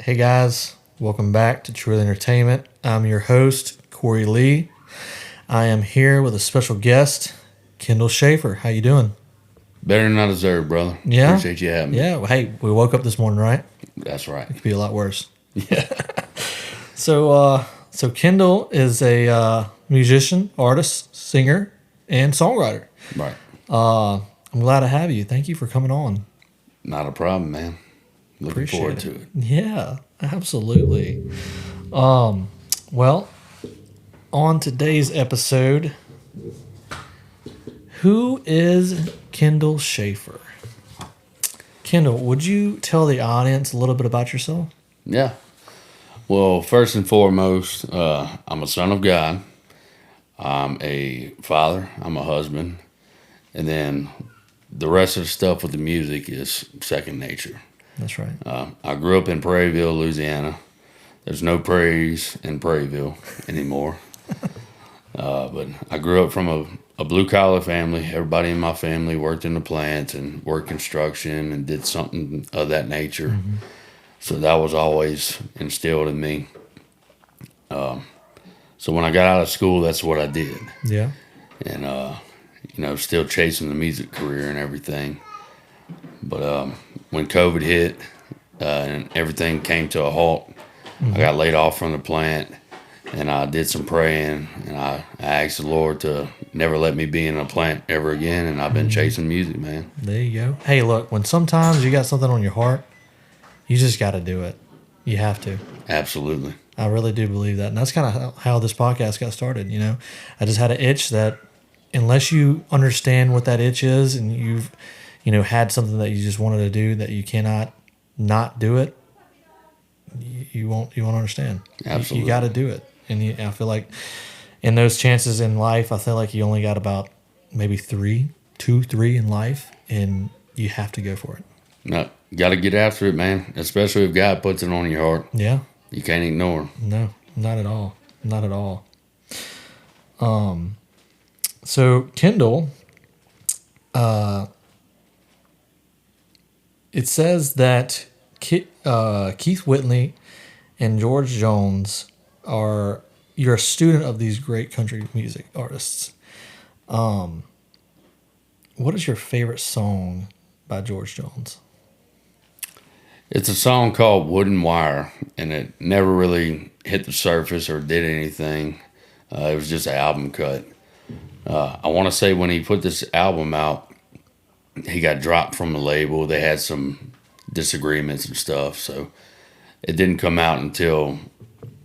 Hey guys, welcome back to TruLeaEntertainment. I'm your host, Cory Lea. I am here with a special guest, Kendall Shaffer. How you doing? Better than I deserve, brother. Yeah? Appreciate you having me. Yeah, well, hey, we woke up this morning, right? That's right. Could be a lot worse. Yeah. So Kendall is a musician, artist, singer, and songwriter. Right. I'm glad to have you. Thank you for coming on. Not a problem, man. Looking Appreciate forward it. to it. Yeah, absolutely. Well, on today's episode, who is Kendall Shaffer? Kendall, would you tell the audience a little bit about yourself? Yeah. Well, first and foremost, I'm a son of God. I'm a father. I'm a husband. And then the rest of the stuff with the music is second nature. That's right. I grew up in Prairieville, Louisiana. There's no prairies in Prairieville anymore. But I grew up from a blue-collar family. Everybody in my family worked in the plant and worked construction and did something of that nature. Mm-hmm. So that was always instilled in me. So when I got out of school, that's what I did. Yeah. And, still chasing the music career and everything. But when COVID hit and everything came to a halt, I got laid off from the plant. And I did some praying, and I asked the Lord to never let me be in a plant ever again. And I've been chasing music, man. There you go. Hey, look, when sometimes you got something on your heart, you just got to do it. You have to. Absolutely. I really do believe that. And that's kind of how this podcast got started, you know. I just had an itch that unless you understand what that itch is and you've, had something that you just wanted to do that you cannot not do it, you won't understand. Absolutely. You got to do it. And I feel like in those chances in life, I feel like you only got about maybe two, three in life, and you have to go for it. No, got to get after it, man. Especially if God puts it on your heart. Yeah. You can't ignore. No, not at all. Not at all. So Kendall, it says that Keith Whitley and George Jones you're a student of these great country music artists. What is your favorite song by George Jones? It's a song called Wooden Wire, and it never really hit the surface or did anything. It was just an album cut. I want to say when he put this album out, he got dropped from the label. They had some disagreements and stuff, so it didn't come out until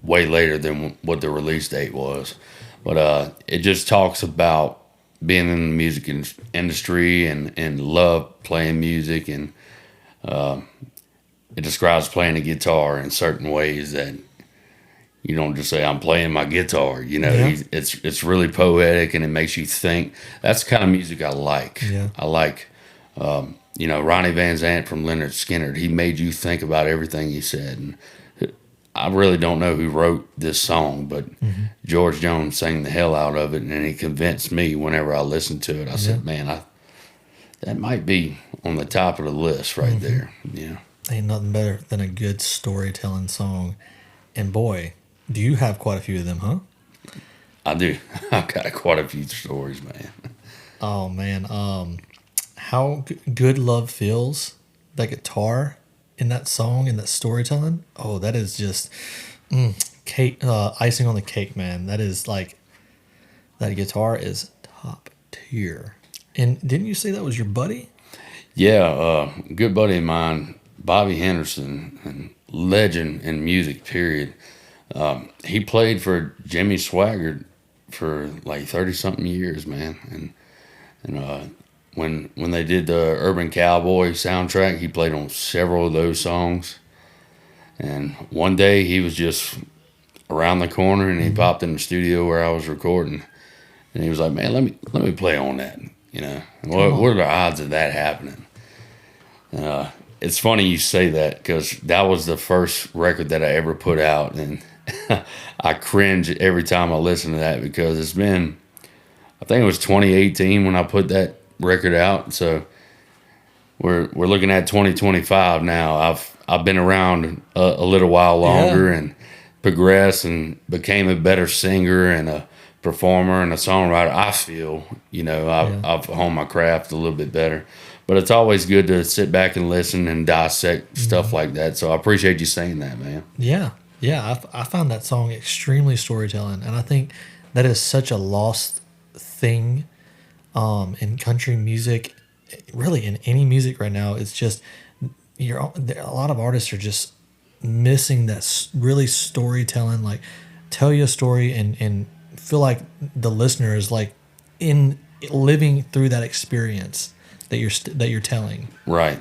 way later than what the release date was. But it just talks about being in the music industry and love playing music, and it describes playing a guitar in certain ways that you don't just say, I'm playing my guitar. Yeah. It's really poetic, and it makes you think. That's the kind of music I like. Yeah. I like, Ronnie Van Zant from Leonard Skinner. He made you think about everything he said. And I really don't know who wrote this song, but George Jones sang the hell out of it, and he convinced me whenever I listened to it. I said, man, that might be on the top of the list right there. Yeah. Ain't nothing better than a good storytelling song. And boy, do you have quite a few of them, huh? I do. I've got quite a few stories, man. Oh, man. How Good Love Feels, that guitar in that song and that storytelling, oh, that is just cake, icing on the cake, man. That is like, that guitar is top tier. And didn't you say that was your buddy? Yeah, a good buddy of mine, Bobby Henderson, and legend in music, period. He played for Jimmy Swaggart for like 30-something years, man. And when they did the Urban Cowboy soundtrack, he played on several of those songs. And one day he was just around the corner, and he popped in the studio where I was recording, and he was like, "Man, let me play on that." What are the odds of that happening? It's funny you say that, because that was the first record that I ever put out, and I cringe every time I listen to that, because it's been, I think it was 2018 when I put that record out. So we're looking at 2025 now. I've been around a little while longer Yeah. and progressed and became a better singer and a performer and a songwriter. I feel, Yeah. I've honed my craft a little bit better. But it's always good to sit back and listen and dissect stuff Mhm. like that. So I appreciate you saying that, man. Yeah. Yeah. I found that song extremely storytelling. And I think that is such a lost thing in country music, really in any music right now. It's just a lot of artists are just missing that really storytelling, like tell you a story and feel like the listener is like in living through that experience that you're telling. Right.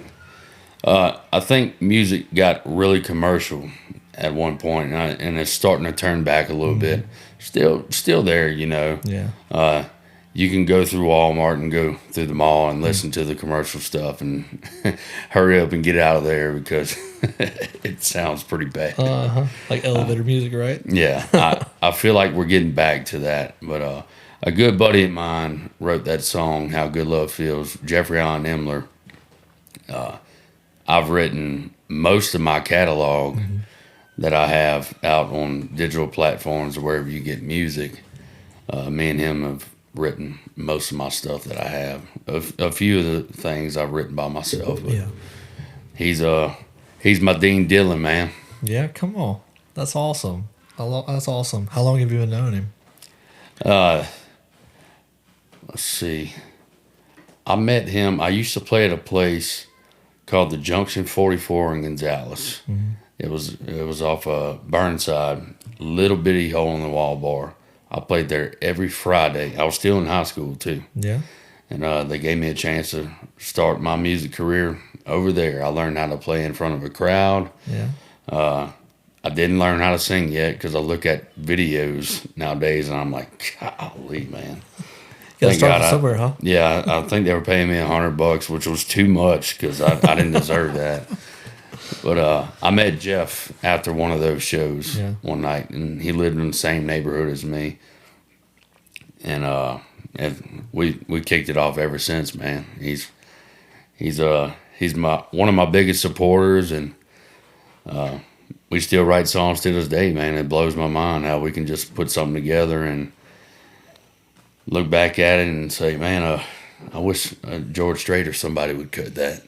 I think music got really commercial at one point, and it's starting to turn back a little Hmm. bit. Still there, you know. Yeah. You can go through Walmart and go through the mall and Mm. listen to the commercial stuff and hurry up and get out of there because it sounds pretty bad. Uh-huh. Like elevator music, right? Yeah, I feel like we're getting back to that. But a good buddy of mine wrote that song, How Good Love Feels, Jeffrey Allen Emler. I've written most of my catalog Hmm. that I have out on digital platforms or wherever you get music. Me and him have written most of my stuff that I have. A few of the things I've written by myself, but Yeah. he's he's my Dean Dillon, man. Yeah, come on. That's awesome. That's awesome. How long have you been knowing him? Uh, let's see. I met him. I used to play at a place called the Junction 44 in Gonzales. Hmm. It was off Burnside, little bitty hole in the wall bar. I played there every Friday. I was still in high school too, Yeah. and they gave me a chance to start my music career over there. I learned how to play in front of a crowd. Yeah. I didn't learn how to sing yet because I look at videos nowadays and I'm like, golly, man. You gotta Thank start God. from somewhere, huh? Yeah, I think they were paying me $100, which was too much because I didn't deserve that. But I met Jeff after one of those shows Yeah. one night, and he lived in the same neighborhood as me, and we kicked it off ever since, man. He's my one of my biggest supporters, and we still write songs to this day, man. It blows my mind how we can just put something together and look back at it and say, man, I wish George Strait or somebody would cut that.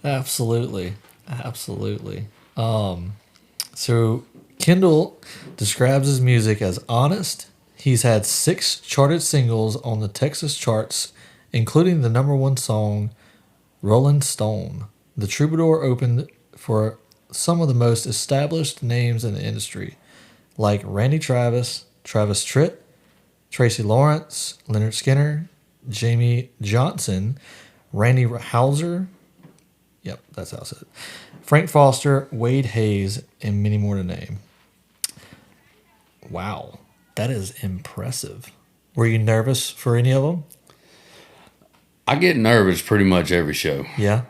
Absolutely. Absolutely. So Kendall describes his music as honest. He's had 6 charted singles on the Texas charts, including the number one song, Rolling Stone. The Troubadour opened for some of the most established names in the industry, like Randy Travis, Travis Tritt, Tracy Lawrence, Leonard Skinner, Jamie Johnson, Randy Houser. Yep, that's how I said it. Frank Foster, Wade Hayes, and many more to name. Wow, that is impressive. Were you nervous for any of them? I get nervous pretty much every show. Yeah.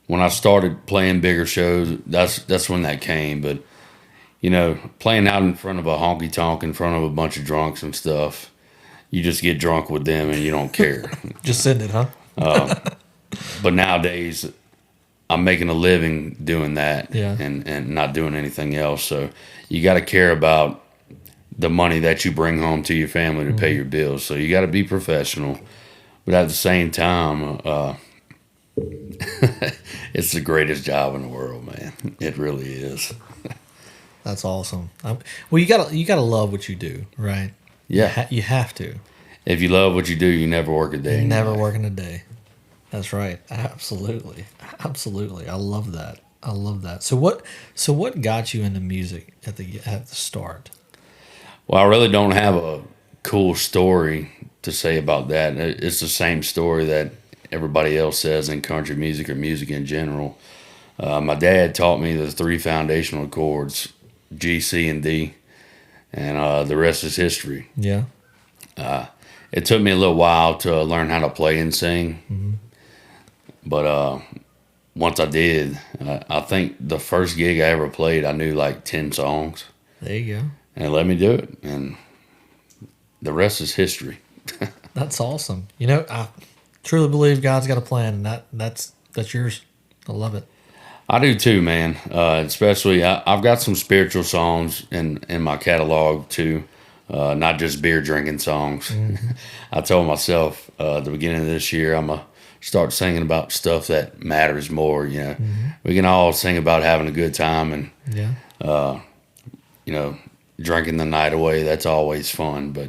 When I started playing bigger shows, that's when that came. But playing out in front of a honky tonk, in front of a bunch of drunks and stuff, you just get drunk with them and you don't care. Just send it, huh? But nowadays, I'm making a living doing that, Yeah. and not doing anything else. So you got to care about the money that you bring home to your family to pay your bills. So you got to be professional, but at the same time, it's the greatest job in the world, man. It really is. That's awesome. Well, you gotta love what you do, right? Yeah. You have to. If you love what you do, you never work a day. in your Never life. working a day. That's right. Absolutely. Absolutely. I love that. I love that. So what got you into music at the start? Well, I really don't have a cool story to say about that. It's the same story that everybody else says in country music or music in general. My dad taught me the 3 foundational chords, G, C, and D, and the rest is history. Yeah. It took me a little while to learn how to play and sing, Hmm. but once I did, I think the first gig I ever played, I knew like 10 songs, There you go. and it let me do it, and the rest is history. That's awesome. truly believe God's got a plan, and that's yours. I love it. I do too, man. Especially, I've got some spiritual songs in my catalog too, not just beer drinking songs. Mm-hmm. I told myself at the beginning of this year I'm gonna start singing about stuff that matters more. You know, Mm-hmm. we can all sing about having a good time and Yeah. you know drinking the night away. That's always fun, but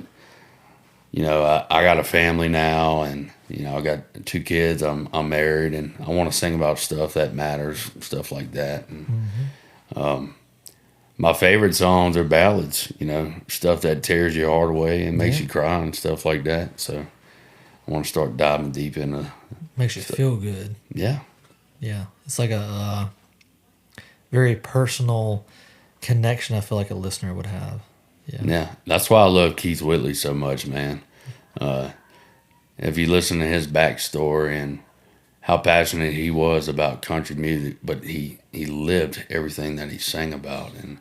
I got a family now, and I got 2 kids. I'm married, and I want to sing about stuff that matters, stuff like that. And Mm-hmm. my favorite songs are ballads, stuff that tears your heart away and makes Yeah. you cry and stuff like that. So I want to start diving deep into Makes you stuff. feel good. Yeah, Yeah. It's like a very personal connection. I feel like a listener would have. Yeah. yeah. That's why I love Keith Whitley so much, man. If you listen to his backstory and how passionate he was about country music, but he lived everything that he sang about, and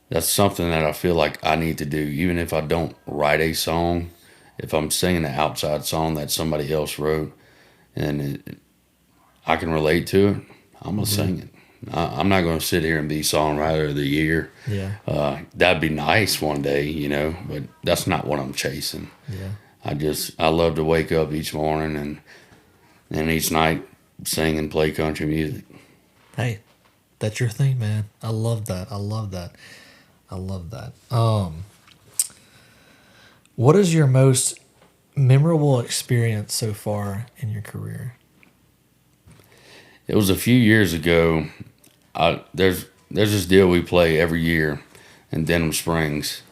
that's something that I feel like I need to do. Even if I don't write a song, if I'm singing an outside song that somebody else wrote and I can relate to it, I'm gonna Yeah. sing it. I'm not gonna sit here and be songwriter of the year. Yeah. That'd be nice one day, but that's not what I'm chasing. Yeah. I love to wake up each morning and each night sing and play country music. Hey, that's your thing, man. I love that. I love that. I love that. What is your most memorable experience so far in your career? It was a few years ago. There's this deal we play every year in Denham Springs.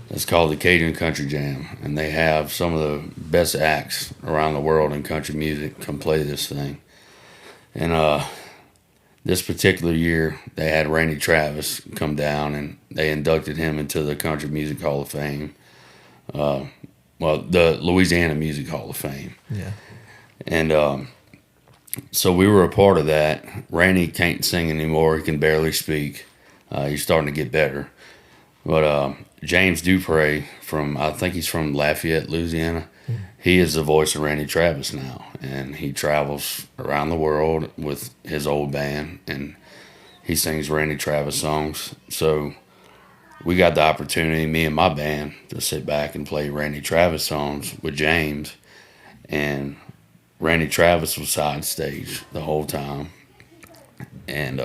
It's called the Cajun Country Jam, and they have some of the best acts around the world in country music come play this thing. And this particular year, they had Randy Travis come down, and they inducted him into the Country Music Hall of Fame. The Louisiana Music Hall of Fame. Yeah. And so we were a part of that. Randy can't sing anymore. He can barely speak. He's starting to get better. But James Dupre I think he's from Lafayette, Louisiana. He is the voice of Randy Travis now. And he travels around the world with his old band. And he sings Randy Travis songs. So we got the opportunity, me and my band, to sit back and play Randy Travis songs with James. And Randy Travis was side stage the whole time. And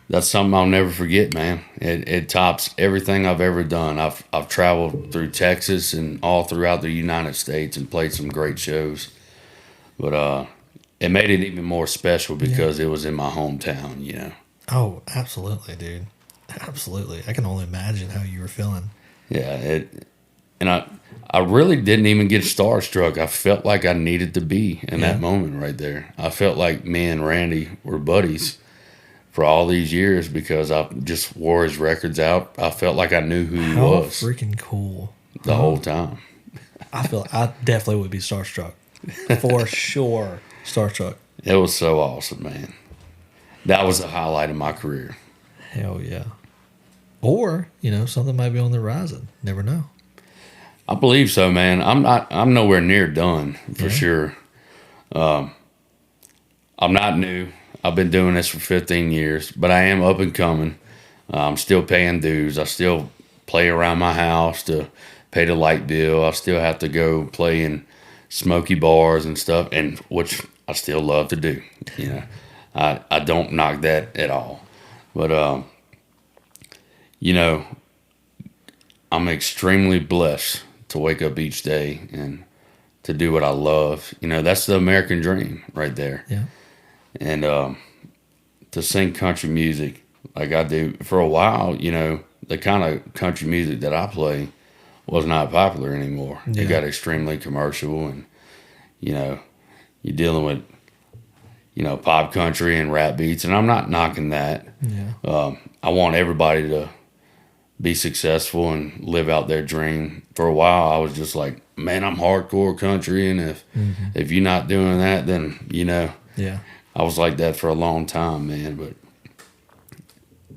that's something I'll never forget, man. It tops everything I've ever done. I've traveled through Texas and all throughout the United States and played some great shows. But it made it even more special because it was in my hometown. Oh, absolutely, dude. Absolutely. I can only imagine how you were feeling. Yeah, and I really didn't even get starstruck. I felt like I needed to be in that moment right there. I felt like me and Randy were buddies for all these years because I just wore his records out. I felt like I knew who he How was freaking cool. the whole time. I definitely would be starstruck. For sure. Starstruck. It was so awesome, man. That was the highlight of my career. Hell yeah. Or, something might be on the horizon. Never know. I believe so, man. I'm nowhere near done for sure. I'm not new. I've been doing this for 15 years, but I am up and coming. I'm still paying dues. I still play around my house to pay the light bill. I still have to go play in smoky bars and stuff, and which I still love to do. I don't knock that at all. But I'm extremely blessed to wake up each day and to do what I love. That's the American dream right there. Yeah. And to sing country music like I do for a while, the kind of country music that I play was not popular anymore. Yeah. It got extremely commercial, and you're dealing with pop country and rap beats, and I'm not knocking that. Yeah. I want everybody to be successful and live out their dream. For a while, I was just like, man, I'm hardcore country, and if you're not doing that, then Yeah. I was like that for a long time, man. But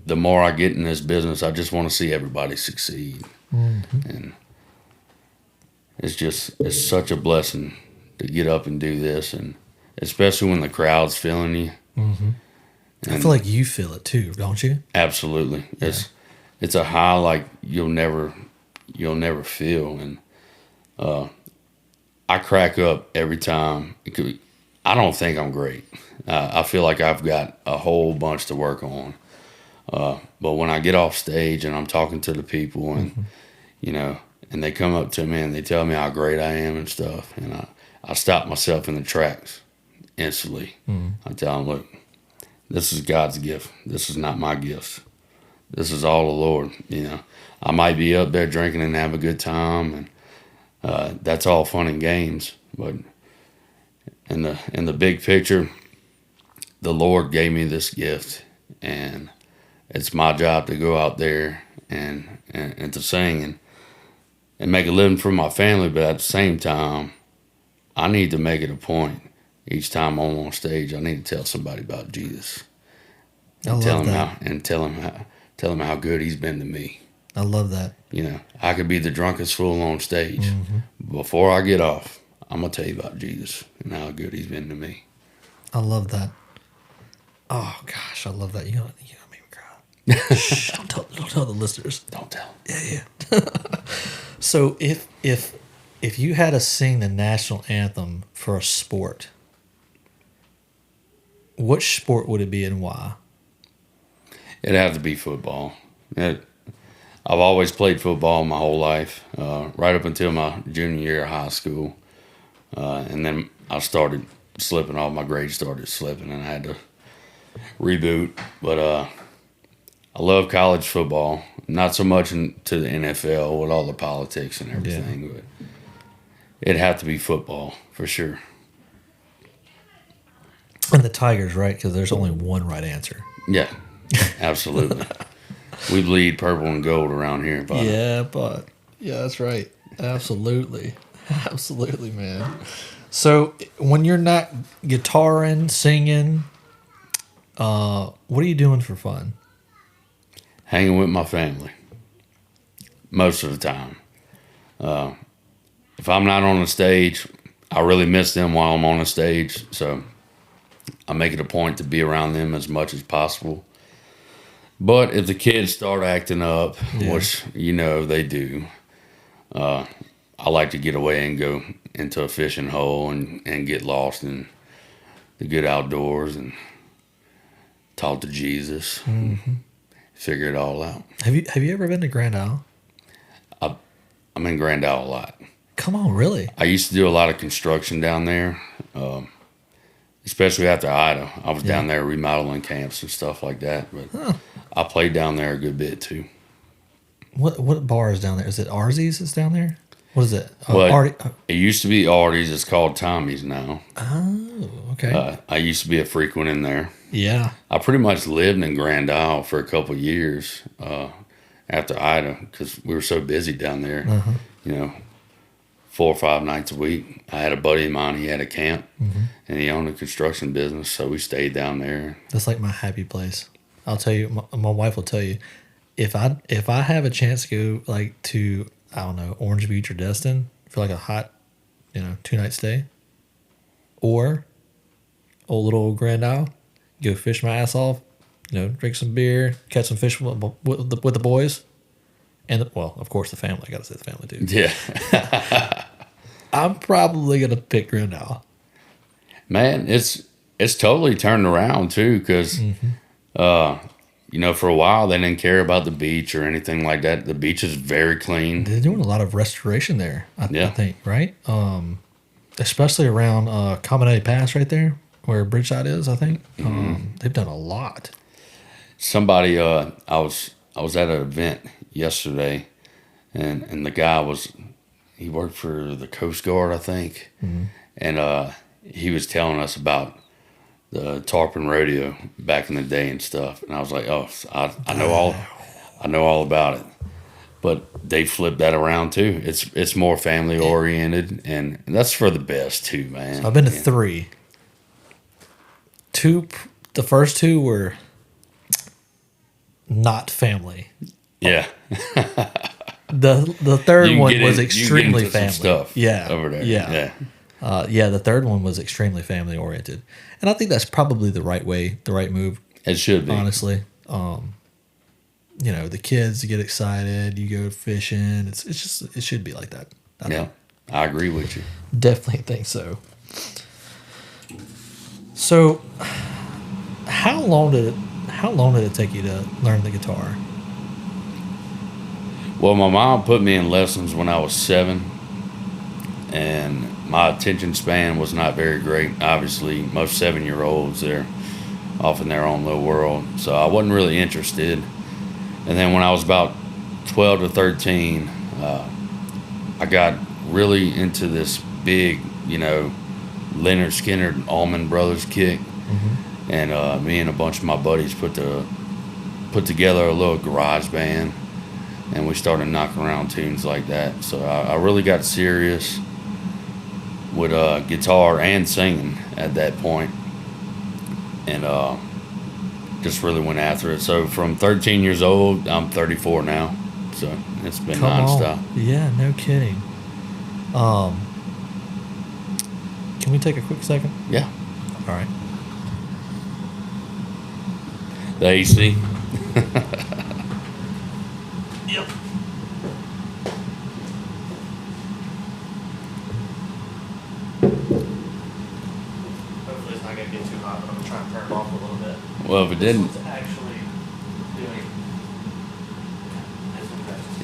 the more I get in this business, I just want to see everybody succeed. And it's such a blessing to get up and do this, and especially when the crowd's feeling you. I feel like you feel it too, don't you? Absolutely, it's a high like you'll never feel, and I crack up every time. I don't think I'm great. I feel like I've got a whole bunch to work on. But when I get off stage and I'm talking to the people, and you know, and they come up to me and they tell me how great I am and stuff, and I stop myself in the tracks instantly. I tell them, look, this is God's gift. This is not my gift. This is all the Lord. You know, I might be up there drinking and have a good time, and that's all fun and games. But in the big picture, the Lord gave me this gift, and it's my job to go out there and to sing and make a living for my family. But at the same time, I need to make it a point each time I'm on stage. I need to tell somebody about Jesus I and love that. tell him how good he's been to me. I love that. You know, I could be the drunkest fool on stage. Before I get off, I'm gonna tell you about Jesus and how good he's been to me. I love that. Oh gosh, I love that. You know make me cry. Shh, don't tell the listeners. Don't tell. Yeah. So if you had to sing the national anthem for a sport, which sport would it be and why? It'd have to be football. I've always played football my whole life, right up until my junior year of high school. And then I started slipping, all my grades started slipping, and I had to reboot. But I love college football, not so much into the NFL with all the politics and everything, but it'd have to be football for sure. And the Tigers, right? Because there's only one right answer. Yeah, absolutely. We bleed purple and gold around here. But Yeah, that's right. Absolutely. Absolutely, man. So when you're not guitaring, singing, what are you doing for fun? Hanging with my family most of the time. If I'm not on the stage, I really miss them while I'm on the stage. So I make it a point to be around them as much as possible. But if the kids start acting up, which you know they do, I like to get away and go into a fishing hole and get lost in the good outdoors and talk to Jesus, figure it all out. Have you ever been to Grand Isle? I'm in Grand Isle a lot. Come on, really? I used to do a lot of construction down there, especially after Ida. I was down there remodeling camps and stuff like that. But I played down there a good bit too. What bar is down there? Is it Arzy's that's down there? What is it? It used to be Artie's. It's called Tommy's now. Oh, okay. I used to be a frequent in there. Yeah. I pretty much lived in Grand Isle for a couple of years after Ida because we were so busy down there. You know, 4 or 5 nights a week. I had a buddy of mine. He had a camp, and he owned a construction business, so we stayed down there. That's like my happy place. I'll tell you. My wife will tell you. If I have a chance to go like to, I don't know, Orange Beach or Destin for like a hot, 2-night stay, or a little old Grand Isle, go fish my ass off, drink some beer, catch some fish with the boys, and of course the family. I gotta say the family too. Yeah. I'm probably gonna pick Grand Isle. Man, it's totally turned around too, because for a while they didn't care about the beach or anything like that. The beach is very clean. They're doing a lot of restoration there. I think, right? Especially around Caminati Pass right there, where Bridgeside is. I think they've done a lot. Somebody, I was at an event yesterday, and the guy he worked for the Coast Guard, I think, and he was telling us about the tarpon rodeo back in the day and stuff, and I was like, oh, I know all about it. But they flipped that around too. It's more family oriented, and that's for the best too, man. So I've been to 3. 2, the first 2 were not family. Yeah. The third You can one get was in, you can get extremely into some family. stuff Yeah, over there. yeah, Yeah. yeah. The third one was extremely family oriented, and I think that's probably the right way, the right move. It should be. Honestly, the kids get excited. You go fishing. It's just it should be like that. I Yeah. think. I agree with you. Definitely think so. So, how long did it take you to learn the guitar? Well, my mom put me in lessons when I was 7, and my attention span was not very great. Obviously, most 7-year-olds, they're off in their own little world. So I wasn't really interested. And then when I was about 12 to 13, I got really into this big, Leonard Skinner Allman Brothers kick. And me and a bunch of my buddies put together a little garage band, and we started knocking around tunes like that. So I really got serious with guitar and singing at that point, and just really went after it. So from 13 years old, I'm 34 now. So it's been Come nonstop. on. Yeah, no kidding. Can we take a quick second? Yeah. All right. The AC. Yep. Hopefully it's not going to get too hot, but I'm going to try and turn it off a little bit. Well, if it didn't, It's actually doing.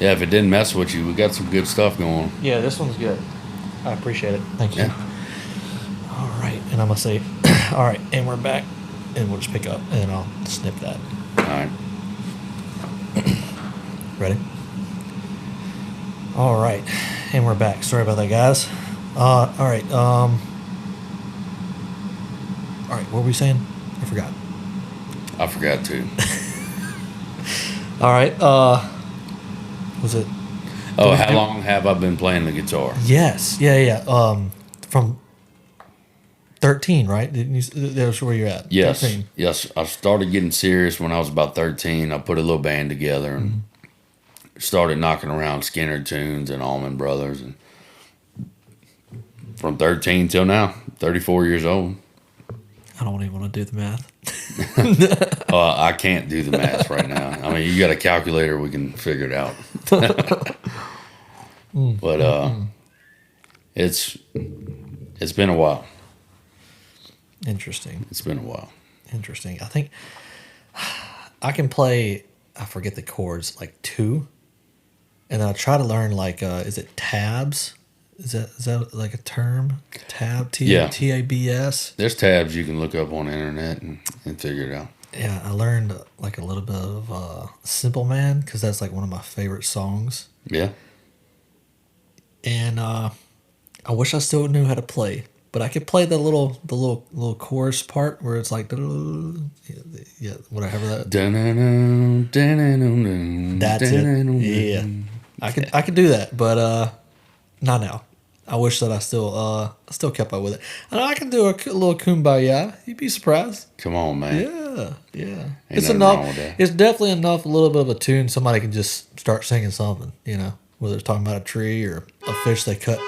yeah, if it didn't mess with you, we got some good stuff going. Yeah, this one's good. I appreciate it. Thank you. Yeah. All right, and I'm gonna say, all right, and we're back, and we'll just pick up, and I'll snip that. All right. Ready? All right, and we're back. Sorry about that, guys. All right. All right. What were we saying? I forgot. I forgot to. All right. Was it? Oh, how long have I been playing the guitar? Yes. Yeah. From 13, right? That's where you're at. Yes. 13. Yes. I started getting serious when I was about 13. I put a little band together and started knocking around Skinner tunes and Allman Brothers. And from 13 till now, 34 years old. I don't even want to do the math. I can't do the math right now. I mean, you got a calculator, we can figure it out. But it's been a while. Interesting. It's been a while. Interesting. I think I can play, I forget the chords, like 2. And I'll try to learn is it tabs? Is that like a term? Tab, Yeah. T-A-B-S? There's tabs you can look up on the internet and figure it out. Yeah, I learned like a little bit of Simple Man because that's like one of my favorite songs. Yeah. And I wish I still knew how to play, but I could play the little chorus part where it's like whatever that. That's it. Yeah, I could do that, but not now. I wish that I still kept up with it. And I can do a little kumbaya. You'd be surprised. Come on, man. Yeah. Ain't It's nothing enough. wrong with that. It's definitely enough. A little bit of a tune. Somebody can just start singing something. Whether it's talking about a tree or a fish they cut.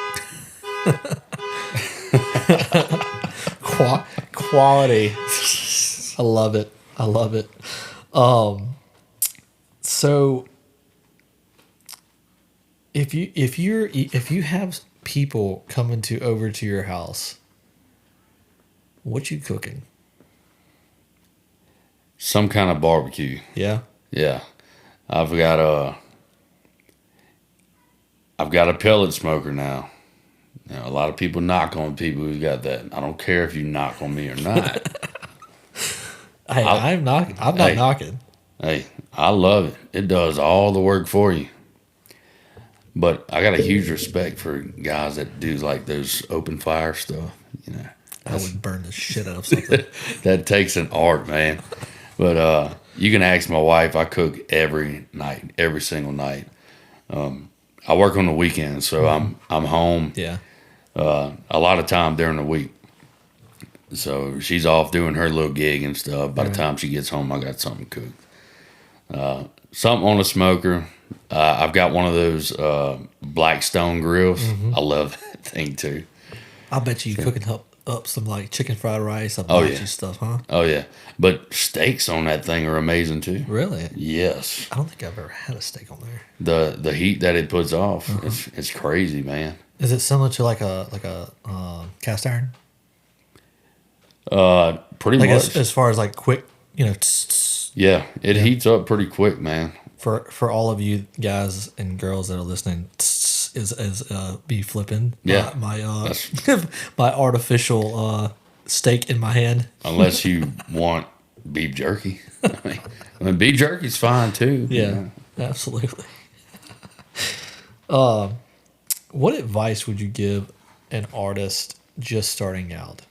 Quality. I love it. So if you have people coming over to your house, what you cooking? Some kind of barbecue. Yeah. Yeah. I've got a pellet smoker now. A lot of people knock on people who got that. I don't care if you knock on me or not. Hey, I'm not knocking. Hey, I love it. It does all the work for you. But I got a huge respect for guys that do like those open fire stuff. I would burn the shit out of something. That takes an art, man. But you can ask my wife. I cook every night, every single night. I work on the weekends, so I'm home. Yeah. A lot of time during the week. So she's off doing her little gig and stuff. By the time she gets home, I got something cooked. Something on the smoker, I've got one of those Blackstone grills. I love that thing too. I bet you cooking up some like chicken fried rice, some Oh hibachi yeah, stuff, huh? oh yeah. But steaks on that thing are amazing too. Really? Yes, I don't think I've ever had a steak on there. the heat that it puts off, it's crazy, man. Is it similar to like a cast iron? Pretty Like much. as far as like quick, tss, tss. Yeah, it Yeah. heats up pretty quick, man. For all of you guys and girls that are listening, tss, is be flipping Yeah, my that's my artificial steak in my hand. unless you want beef jerky. I mean beef jerky's fine too. Yeah, absolutely. What advice would you give an artist just starting out?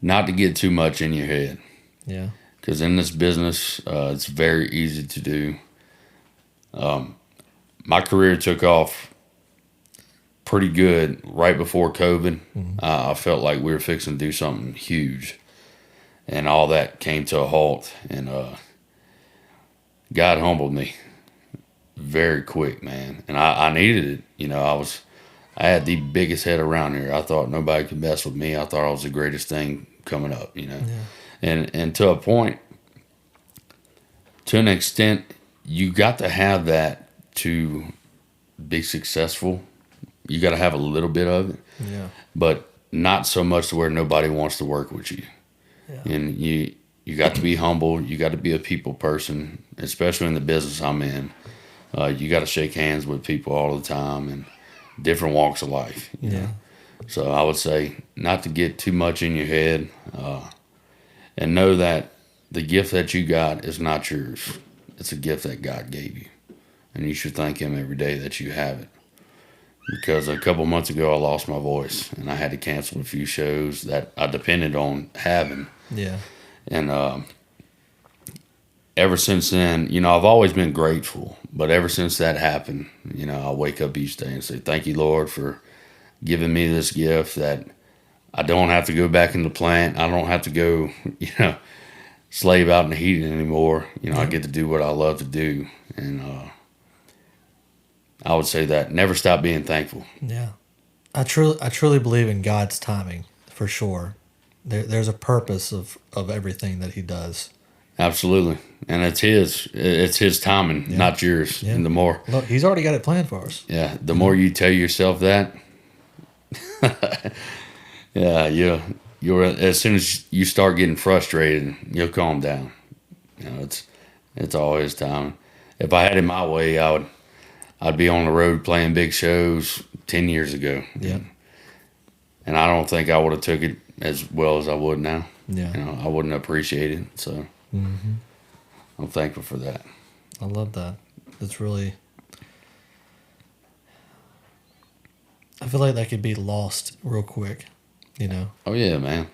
Not to get too much in your head, Yeah. because in this business, it's very easy to do. My career took off pretty good right before COVID. I felt like we were fixing to do something huge, and all that came to a halt. And God humbled me very quick, man. And I needed it. I had the biggest head around here. I thought nobody could mess with me. I thought I was the greatest thing coming up. Yeah. And to a point, to an extent, you got to have that to be successful. You got to have a little bit of it, Yeah. but not so much to where nobody wants to work with you. Yeah. And you got to be humble. You got to be a people person, especially in the business I'm in. You got to shake hands with people all the time and different walks of life. You know? So I would say not to get too much in your head, and know that the gift that you got is not yours. It's a gift that God gave you, and you should thank Him every day that you have it. Because a couple months ago, I lost my voice, and I had to cancel a few shows that I depended on having. Yeah. And ever since then, I've always been grateful. But ever since that happened, I wake up each day and say, "Thank you, Lord, for giving me this gift that I don't have to go back in the plant. I don't have to go, slave out in the heat anymore. I get to do what I love to do." And I would say that never stop being thankful. Yeah. I truly believe in God's timing for sure. There's a purpose of everything that He does. Absolutely. And it's his timing, not yours. Yeah. And the more, Look, He's already got it planned for us. the more you tell yourself that, yeah, you're as soon as you start getting frustrated, you'll calm down. It's all His time. If I had it my way, I'd be on the road playing big shows 10 years ago. Yeah. And I don't think I would have took it as well as I would now. Yeah. I wouldn't appreciate it. So I'm thankful for that. I love that. It's really. I feel like that could be lost real quick. Oh yeah, man.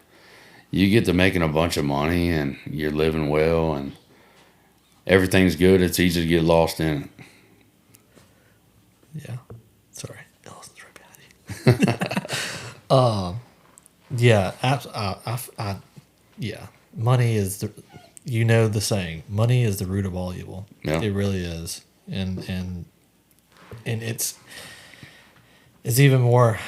You get to making a bunch of money and you're living well and everything's good. It's easy to get lost in it. Yeah. Sorry. Ellison's right behind you. Yeah. Yeah. Money is the saying. Money is the root of all evil. Yeah. It really is. And it's even more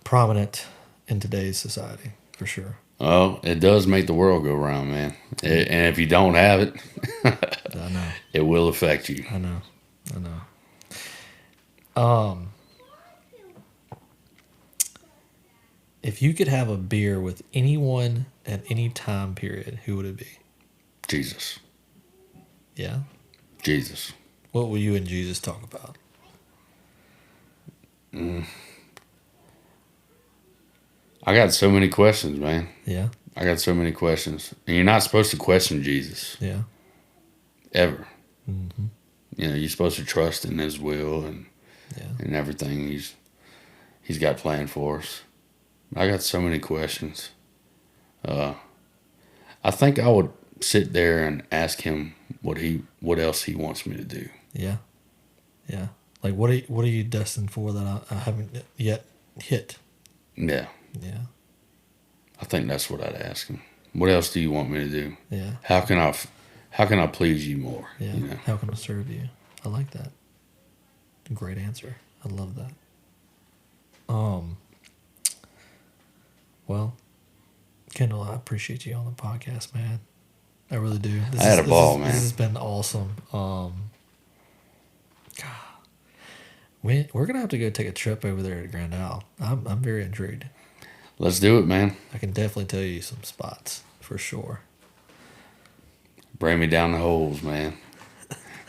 prominent in today's society, for sure. Oh, it does make the world go round, man. And if you don't have it, I know. it will affect you. I know. If you could have a beer with anyone at any time period, who would it be? Jesus. Yeah? Jesus. What will you and Jesus talk about? I got so many questions, man. Yeah? I got so many questions. And you're not supposed to question Jesus, Yeah. ever. You're supposed to trust in His will and Yeah. everything He's got planned for us. I got so many questions. I think I would sit there and ask Him what else He wants me to do. Yeah. Yeah. Like, what are you destined for that I haven't yet hit? Yeah, Yeah. I think that's what I'd ask Him. What else do you want me to do? Yeah. How can I please you more? Yeah. How can I serve you? I like that. Great answer. I love that. Well, Kendall, I appreciate you on the podcast, man. I really do. I had a ball, man. This has been awesome. We're gonna have to go take a trip over there to Grand Isle. I'm very intrigued. Let's do it, man. I can definitely tell you some spots for sure. Bring me down the holes, man.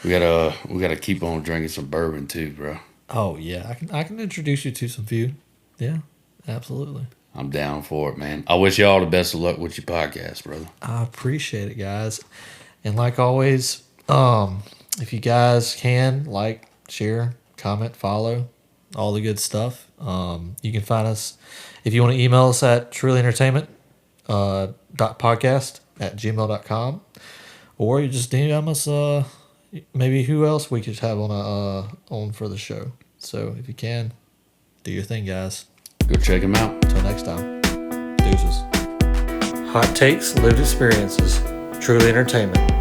We gotta keep on drinking some bourbon too, bro. Oh yeah, I can introduce you to some few. Yeah, absolutely. I'm down for it, man. I wish you all the best of luck with your podcast, brother. I appreciate it, guys. And like always, if you guys can like, share, comment, follow, all the good stuff. You can find us if you want to email us at TruLeaEntertainment .podcast@gmail.com, or you just DM us maybe who else we could have on for the show. So if you can, do your thing, guys. Go check him out. Until next time, deuces. Hot takes, lived experiences. Truly Entertainment.